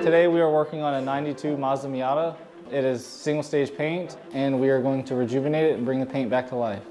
Today we are working on a 92 Mazda Miata. It is single stage paint and we are going to rejuvenate it and bring the paint back to life.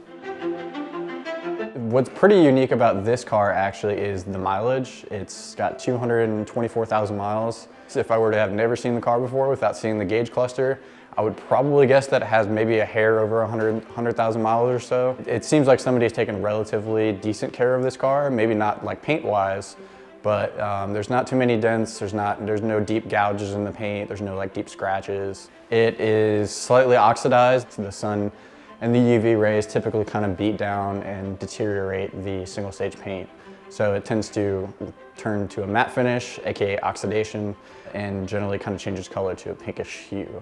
What's pretty unique about this car actually is the mileage. It's got 224,000 miles. So if I were to have never seen the car before without seeing the gauge cluster, I would probably guess that it has maybe a hair over 100,000 miles or so. It seems like somebody's taken relatively decent care of this car, maybe not like paint-wise, but there's not too many dents, there's no deep gouges in the paint, there's no like deep scratches. It is slightly oxidized. The sun and the UV rays typically kind of beat down and deteriorate the single stage paint. So it tends to turn to a matte finish, aka oxidation, and generally kind of changes color to a pinkish hue.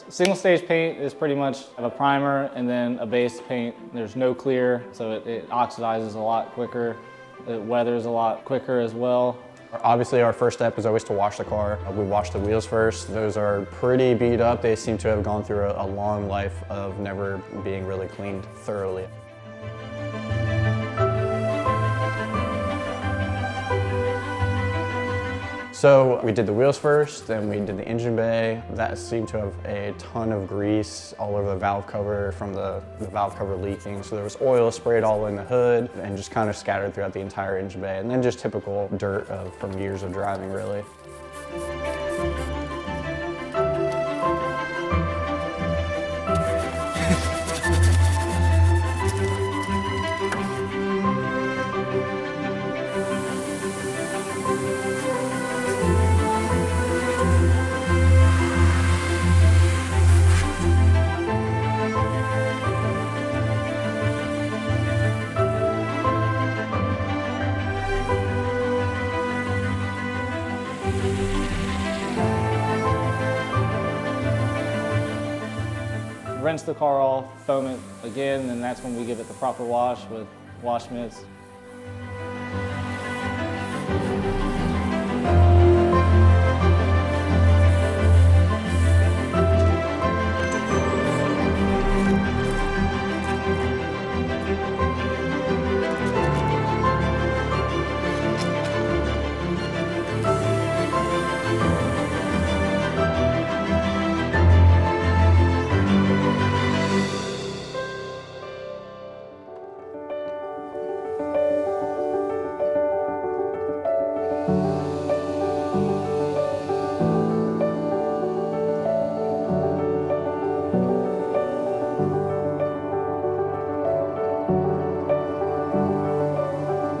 Single stage paint is pretty much a primer and then a base paint. There's no clear, so it oxidizes a lot quicker. It weathers a lot quicker as well. Obviously our first step is always to wash the car. We wash the wheels first. Those are pretty beat up. They seem to have gone through a long life of never being really cleaned thoroughly. So we did the wheels first, then we did the engine bay. That seemed to have a ton of grease all over the valve cover from the valve cover leaking. So there was oil sprayed all in the hood and just kind of scattered throughout the entire engine bay. And then just typical dirt from years of driving, really. Rinse the car off, foam it again, and that's when we give it the proper wash with wash mitts.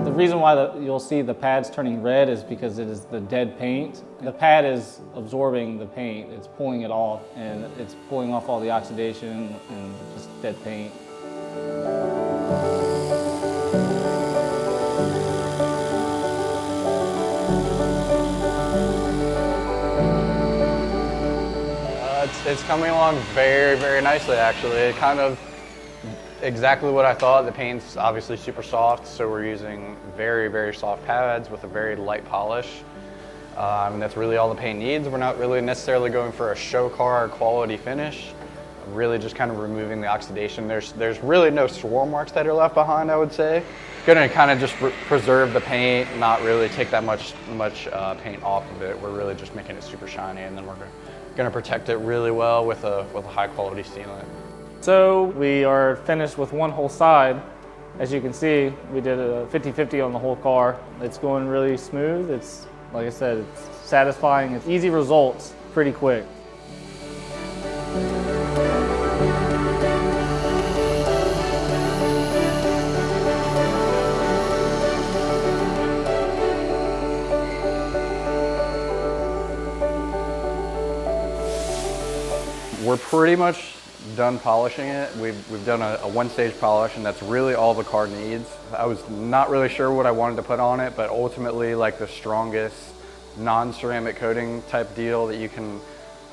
The reason why you'll see the pads turning red is because it is the dead paint. The pad is absorbing the paint, it's pulling it off, and it's pulling off all the oxidation and just dead paint. It's coming along very, very nicely, actually. It kind of exactly what I thought. The paint's obviously super soft, so we're using very, very soft pads with a very light polish. And that's really all the paint needs. We're not really necessarily going for a show car quality finish. Really just kind of removing the oxidation. There's really no swirl marks that are left behind, I would say. Gonna kind of just preserve the paint, not really take that much paint off of it. We're really just making it super shiny, and then we're gonna protect it really well with a high quality sealant. So we are finished with one whole side. As you can see, we did a 50-50 on the whole car. It's going really smooth. It's, like I said, it's satisfying. It's easy results pretty quick. We're pretty much done polishing it. We've done a one-stage polish, and that's really all the car needs. I was not really sure what I wanted to put on it, but ultimately, like, the strongest non-ceramic coating type deal that you can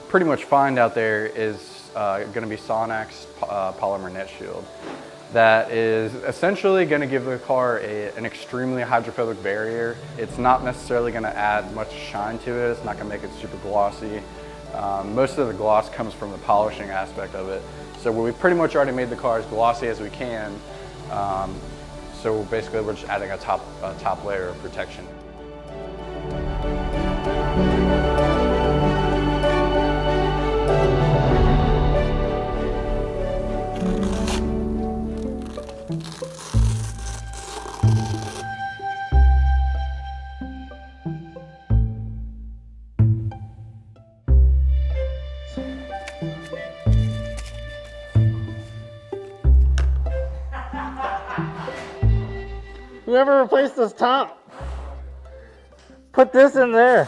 pretty much find out there is going to be Sonic's polymer net shield. That is essentially going to give the car an extremely hydrophobic barrier. It's not necessarily going to add much shine to it. It's not going to make it super glossy. Most of the gloss comes from the polishing aspect of it. So we've pretty much already made the car as glossy as we can. So basically we're just adding a top layer of protection. Whoever replaced this top, put this in there.